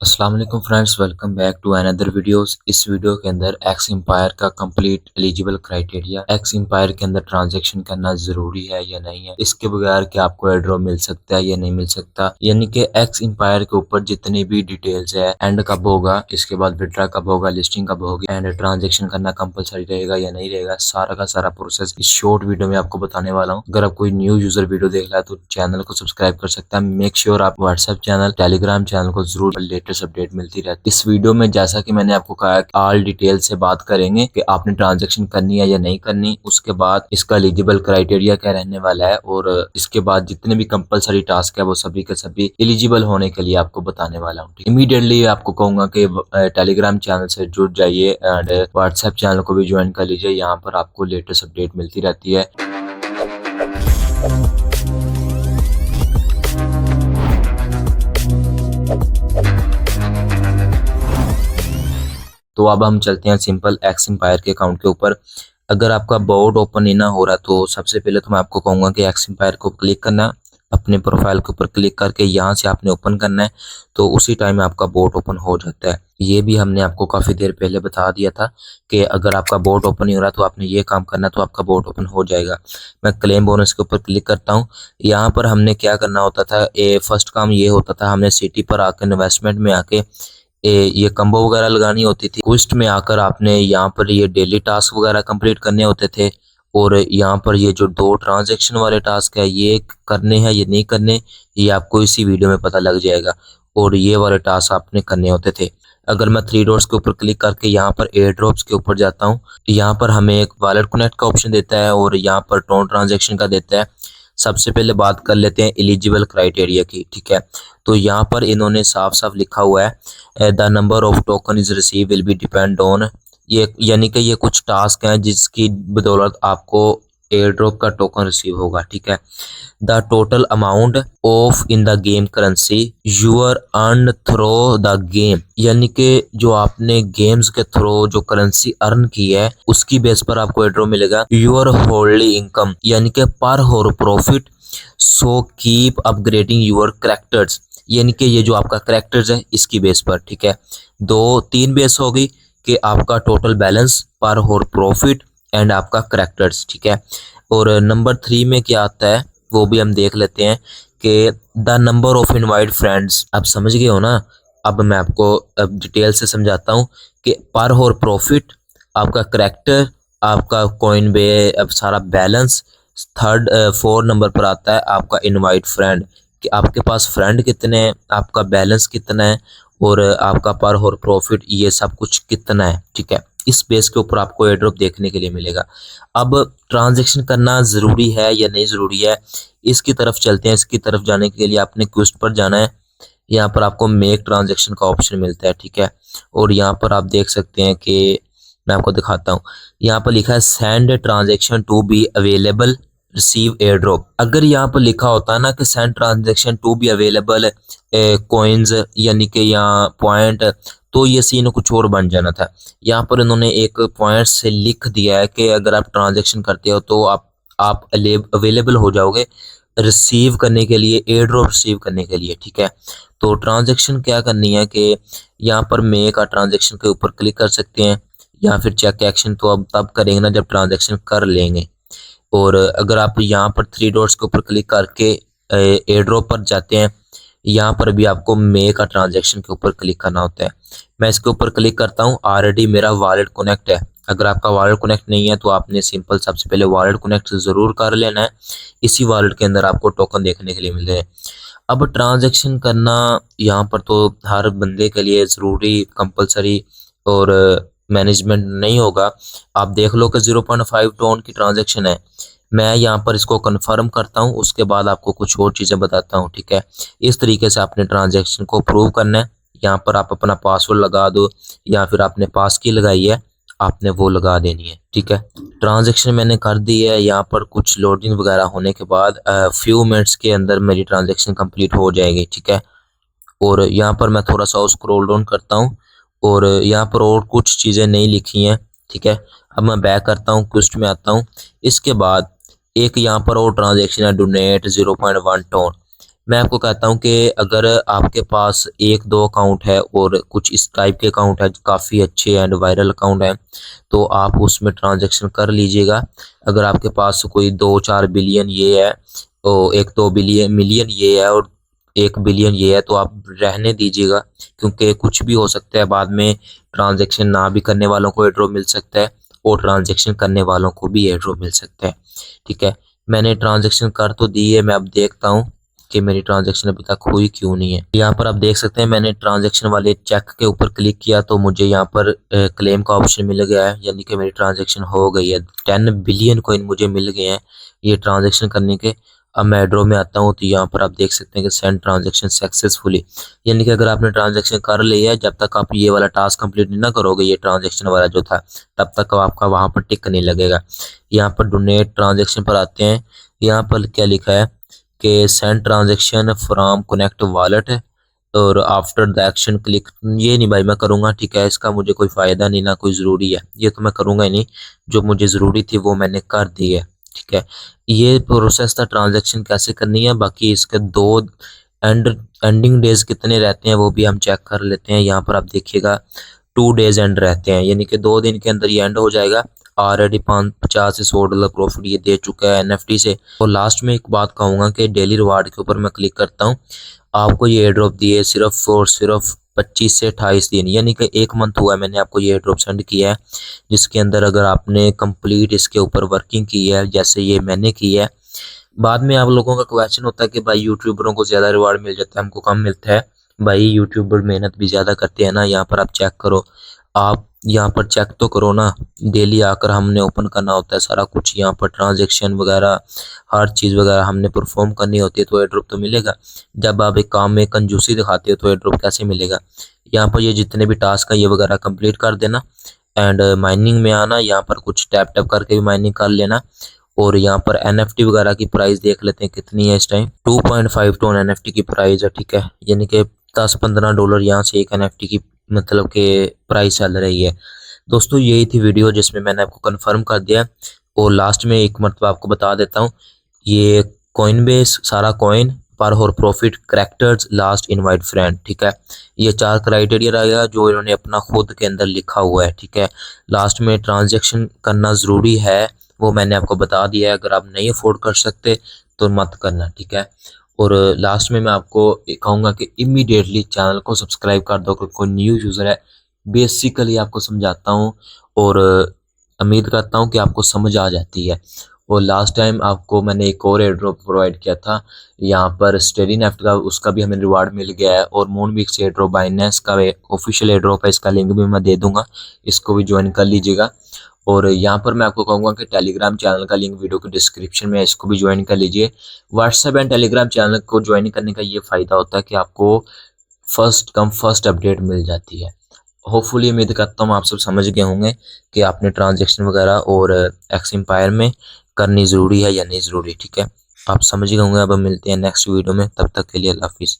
अस्सलाम वालेकुम friends, welcome back to another videos. इस वीडियो के अंदर एक्स एम्पायर का complete eligible criteria, X Empire के अंदर ट्रांजैक्शन करना ज़रूरी है या नहीं है, इसके बगैर क्या आपको एयरड्रॉप मिल सकता है या नहीं मिल सकता, यानी कि एक्स एम्पायर के ऊपर जितनी भी डिटेल्स है, एंड कब होगा, इसके बाद विड्रा कब होगा, लिस्टिंग कब होगी एंड ट्रांजेक्शन करना कंपलसरी रहेगा या नहीं रहेगा, सारा का सारा प्रोसेस इस शॉर्ट वीडियो में आपको बताने वाला हूँ। अगर आप कोई न्यू यूजर वीडियो देख रहा है तो चैनल को सब्सक्राइब कर सकता है। मेक श्योर आप व्हाट्सएप चैनल, टेलीग्राम चैनल को जरूर, लेटेस्ट अपडेट मिलती रहती है। इस वीडियो में जैसा कि मैंने आपको कहा, ऑल डिटेल से बात करेंगे कि आपने ट्रांजैक्शन करनी है या नहीं करनी, उसके बाद इसका एलिजिबल क्राइटेरिया क्या रहने वाला है, और इसके बाद जितने भी कंपलसरी टास्क है वो सभी के सभी एलिजिबल होने के लिए आपको बताने वाला हूँ। इमीडिएटली आपको कहूंगा कि टेलीग्राम चैनल से जुड़ जाइए एंड व्हाट्सएप चैनल को भी ज्वाइन कर लीजिए। यहाँ पर आपको लेटेस्ट अपडेट मिलती रहती है। तो अब हम चलते हैं सिंपल एक्स एम्पायर के अकाउंट के ऊपर। अगर आपका बोर्ड ओपन नहीं ना हो रहा तो सबसे पहले तो मैं आपको कहूँगा कि एक्स एम्पायर को क्लिक करना, अपने प्रोफाइल के ऊपर क्लिक करके यहाँ से आपने ओपन करना है, तो उसी टाइम आपका बोर्ड ओपन हो जाता है। ये भी हमने आपको काफ़ी देर पहले बता दिया था कि अगर आपका बोर्ड ओपन नहीं हो रहा तो आपने ये काम करना, तो आपका बोर्ड ओपन हो जाएगा। मैं क्लेम बोनस के ऊपर क्लिक करता हूँ। यहाँ पर हमने क्या करना होता था, फर्स्ट काम ये होता था, हमने सिटी पर आकर इन्वेस्टमेंट में आके ये कम्बो वगैरह लगानी होती थी। क्विस्ट में आकर आपने यहाँ पर ये डेली टास्क वगैरह कंप्लीट करने होते थे, और यहाँ पर ये जो दो ट्रांजैक्शन वाले टास्क है ये करने हैं ये नहीं करने, ये आपको इसी वीडियो में पता लग जाएगा। और ये वाले टास्क आपने करने होते थे। अगर मैं थ्री डॉट्स के ऊपर क्लिक करके यहाँ पर एयर ड्रॉप्स के ऊपर जाता हूँ, यहाँ पर हमें एक वॉलेट कनेक्ट का ऑप्शन देता है और यहाँ पर टोन ट्रांजेक्शन का देता है। सबसे पहले बात कर लेते हैं एलिजिबल क्राइटेरिया की, ठीक है। तो यहाँ पर इन्होंने साफ साफ लिखा हुआ है, the number of token is receive will be depend on, ये यानी कि ये कुछ टास्क हैं जिसकी बदौलत आपको एयर ड्रॉप का टोकन रिसीव होगा, ठीक है। The total amount of in the game currency your earn through the game, यानी कि जो आपने गेम्स के थ्रो जो करेंसी अर्न की है उसकी बेस पर आपको एयर ड्रॉप मिलेगा। यूर होल्डली इनकम, यानी कि per hour profit, so keep upgrading your characters, यानी कि ये जो आपका करेक्टर्स है इसकी बेस पर, ठीक है। तीन बेस होगी कि आपका टोटल बैलेंस, पर होर प्रॉफिट एंड आपका करेक्टर्स, ठीक है। और नंबर 3 में क्या आता है वो भी हम देख लेते हैं कि the number of invite friends. आप समझ गए हो ना। अब मैं आपको डिटेल से समझाता हूँ कि पर होर प्रॉफिट, आपका करेक्टर, आपका कॉइन बे, अब सारा बैलेंस। 4 नंबर पर आता है आपका इनवाइट फ्रेंड, कि आपके पास फ्रेंड कितने हैं, आपका बैलेंस कितना है, और आपका पर होर प्रॉफिट ये सब कुछ कितना है, ठीक है। इस बेस के ऊपर आपको एयर ड्रॉप देखने के लिए मिलेगा। अब ट्रांजैक्शन करना ज़रूरी है या नहीं ज़रूरी है, इसकी तरफ चलते हैं। इसकी तरफ जाने के लिए आपने क्विस्ट पर जाना है। यहाँ पर आपको मेक ट्रांजैक्शन का ऑप्शन मिलता है, ठीक है। और यहाँ पर आप देख सकते हैं कि मैं आपको दिखाता हूँ, यहाँ पर लिखा है send transaction to be available receive air drop. अगर यहाँ पर लिखा होता है ना कि send transaction to be available coins, यानी कि यहाँ पॉइंट, तो ये सीन कुछ और बन जाना था। यहाँ पर इन्होंने एक पॉइंट से लिख दिया है कि अगर आप ट्रांजैक्शन करते हो तो आप अवेलेबल हो जाओगे रिसीव करने के लिए, एयर ड्रॉप रिसीव करने के लिए, ठीक है। तो ट्रांजैक्शन क्या करनी है कि यहाँ पर मेक आ ट्रांजैक्शन के ऊपर क्लिक कर सकते हैं, या फिर चेक एक्शन तो अब तब करेंगे ना जब ट्रांजैक्शन कर लेंगे। और अगर आप यहाँ पर थ्री डॉट्स के ऊपर क्लिक करके एयर ड्रॉप पर जाते हैं, यहाँ पर भी आपको मेक का ट्रांजैक्शन के ऊपर क्लिक करना होता है। मैं इसके ऊपर क्लिक करता हूँ। ऑलरेडी मेरा वॉलेट कनेक्ट है। अगर आपका वॉलेट कनेक्ट नहीं है तो आपने सिंपल सबसे पहले वॉलेट कनेक्ट ज़रूर कर लेना है। इसी वॉलेट के अंदर आपको टोकन देखने के लिए मिल रहे हैं। अब ट्रांजैक्शन करना यहाँ पर तो हर बंदे के लिए ज़रूरी, कंपलसरी और मैनेजमेंट नहीं होगा। आप देख लो कि 0.5 टोन की ट्रांजैक्शन है। मैं यहाँ पर इसको कंफर्म करता हूँ, उसके बाद आपको कुछ और चीज़ें बताता हूँ, ठीक है। इस तरीके से आपने ट्रांजैक्शन को अप्रूव करना है। यहाँ पर आप अपना पासवर्ड लगा दो, या फिर आपने पास की लगाई है आपने वो लगा देनी है, ठीक है। ट्रांजैक्शन मैंने कर दी है। यहाँ पर कुछ लोडिंग वगैरह होने के बाद फ्यू मिनट्स के अंदर मेरी ट्रांजैक्शन कंप्लीट हो जाएगी, ठीक है। और यहाँ पर मैं थोड़ा सा स्क्रॉल डाउन करता हूँ, और यहाँ पर और कुछ चीज़ें नहीं लिखी हैं, ठीक है। अब मैं बैक करता हूँ, क्विस्ट में आता हूँ। इसके बाद एक यहाँ पर और ट्रांजैक्शन है, डोनेट 0.1 टोन। मैं आपको कहता हूँ कि अगर आपके पास एक दो अकाउंट है और कुछ इस टाइप के अकाउंट है काफ़ी अच्छे एंड वायरल अकाउंट हैं, तो आप उसमें ट्रांजैक्शन कर लीजिएगा। अगर आपके पास कोई 2-4 बिलियन ये है और 1-2 मिलियन ये है और 1 बिलियन ये है, तो आप रहने दीजिएगा, क्योंकि कुछ भी हो सकता है। बाद में ट्रांजैक्शन ना भी करने वालों को एयरड्रॉप मिल सकता है और ट्रांजैक्शन करने वालों को भी एयरड्रॉप मिल सकता है। ठीक है, मैंने ट्रांजैक्शन कर तो दी है, मैं अब देखता हूँ कि मेरी ट्रांजैक्शन अभी तक हुई क्यों नहीं है। यहाँ पर आप देख सकते हैं मैंने ट्रांजैक्शन वाले चेक के ऊपर क्लिक किया तो मुझे यहाँ पर क्लेम का ऑप्शन मिल गया है, यानी कि मेरी ट्रांजैक्शन हो गई है। 10 बिलियन कॉइन मुझे मिल गए हैं ये ट्रांजैक्शन करने के। अब मैं एड्रो में आता हूँ तो यहाँ पर आप देख सकते हैं कि सेंड ट्रांजैक्शन सक्सेसफुली, यानी कि अगर आपने ट्रांजैक्शन कर लिया है, जब तक आप ये वाला टास्क कंप्लीट नहीं ना करोगे, ये ट्रांजैक्शन वाला जो था, तब तक आपका वहाँ पर टिक नहीं लगेगा। यहाँ पर डोनेट ट्रांजैक्शन पर आते हैं। यहाँ पर क्या लिखा है कि send transaction from connect wallet और आफ्टर द एक्शन क्लिक। ये नहीं भाई मैं करूँगा, ठीक है, इसका मुझे कोई फ़ायदा नहीं ना कोई ज़रूरी है, ये तो मैं करूँगा ही नहीं। जो मुझे ज़रूरी थी वो मैंने कर दी है। ठीक है, ये प्रोसेस था ट्रांजैक्शन कैसे करनी है। बाकी इसके दो एंडिंग डेज कितने रहते हैं वो भी हम चेक कर लेते हैं। यहाँ पर आप देखिएगा 2 डेज एंड रहते हैं, यानी कि 2 दिन के अंदर ये एंड हो जाएगा। ऑलरेडी 50 से $100 प्रॉफिट ये दे चुका है एनएफटी से। और लास्ट में एक बात कहूँगा कि डेली रिवार्ड के ऊपर मैं क्लिक करता हूँ, आपको ये एयर ड्रॉप दिए सिर्फ और सिर्फ 25 से 28 दिन, यानी कि 1 मंथ हुआ है मैंने आपको ये एयर ड्रॉप सेंड किया है, जिसके अंदर अगर आपने कंप्लीट इसके ऊपर वर्किंग की है जैसे ये मैंने की है। बाद में आप लोगों का क्वेश्चन होता है कि भाई यूट्यूबरों को ज़्यादा रिवार्ड मिल जाता है, हमको कम मिलता है। भाई यूट्यूबर मेहनत भी ज़्यादा करते हैं ना, यहाँ पर आप चेक करो, आप यहाँ पर चेक तो करो ना। डेली आकर हमने ओपन करना होता है सारा कुछ, यहाँ पर ट्रांजैक्शन वगैरह हर चीज़ वगैरह हमने परफॉर्म करनी होती है, तो एयर ड्रॉप तो मिलेगा। जब आप एक काम में कंजूसी दिखाते हो तो एयर ड्रॉप कैसे मिलेगा। यहाँ पर ये जितने भी टास्क हैं ये वगैरह कंप्लीट कर देना एंड माइनिंग में आना, यहाँ पर कुछ टैप टैप करके भी माइनिंग कर लेना। और यहाँ पर एनएफटी वगैरह की प्राइस देख लेते हैं कितनी है इस टाइम। 2.5 टन एनएफटी की प्राइस है, ठीक है, यानी कि $10-15 यहाँ से एक एनएफटी की मतलब के प्राइस चल रही है। दोस्तों यही थी वीडियो जिसमें मैंने आपको कंफर्म कर दिया। और लास्ट में एक मरतबा आपको बता देता हूँ, ये कॉइन बेस सारा कॉइन पर और profit characters last invite friend, ठीक है, ये 4 क्राइटेरिया रहेगा जो इन्होंने अपना खुद के अंदर लिखा हुआ है। ठीक है, लास्ट में ट्रांजेक्शन करना ज़रूरी है, वो मैंने आपको बता दिया है। अगर आप नहीं अफोर्ड कर सकते तो मत करना, ठीक है। और लास्ट में मैं आपको कहूँगा कि इमीडिएटली चैनल को सब्सक्राइब कर दो, कोई न्यू यूज़र है। बेसिकली आपको समझाता हूँ और उम्मीद करता हूँ कि आपको समझ आ जाती है। और लास्ट टाइम आपको मैंने एक और एयर ड्रॉप प्रोवाइड किया था यहाँ पर स्टेडी नेफ्ट का, उसका भी हमें रिवार्ड मिल गया है। और मूनबिक्स एयर ड्रॉप बाइनेंस का ऑफिशियल एयर ड्रॉप है, इसका लिंक भी मैं दे दूंगा, इसको भी ज्वाइन कर लीजिएगा। और यहाँ पर मैं आपको कहूँगा कि टेलीग्राम चैनल का लिंक वीडियो के डिस्क्रिप्शन में है, इसको भी ज्वाइन कर लीजिए। व्हाट्सएप एंड टेलीग्राम चैनल को ज्वाइन करने का ये फ़ायदा होता है कि आपको फर्स्ट कम फर्स्ट अपडेट मिल जाती है। होपफुली उम्मीद करता हूँ आप सब समझ गए होंगे कि आपने ट्रांजैक्शन वगैरह और एक्स एम्पायर में करनी ज़रूरी है या नहीं ज़रूरी। ठीक है, आप समझ गए होंगे। अब हम मिलते हैं नेक्स्ट वीडियो में, तब तक के लिए अल्लाह हाफिज़।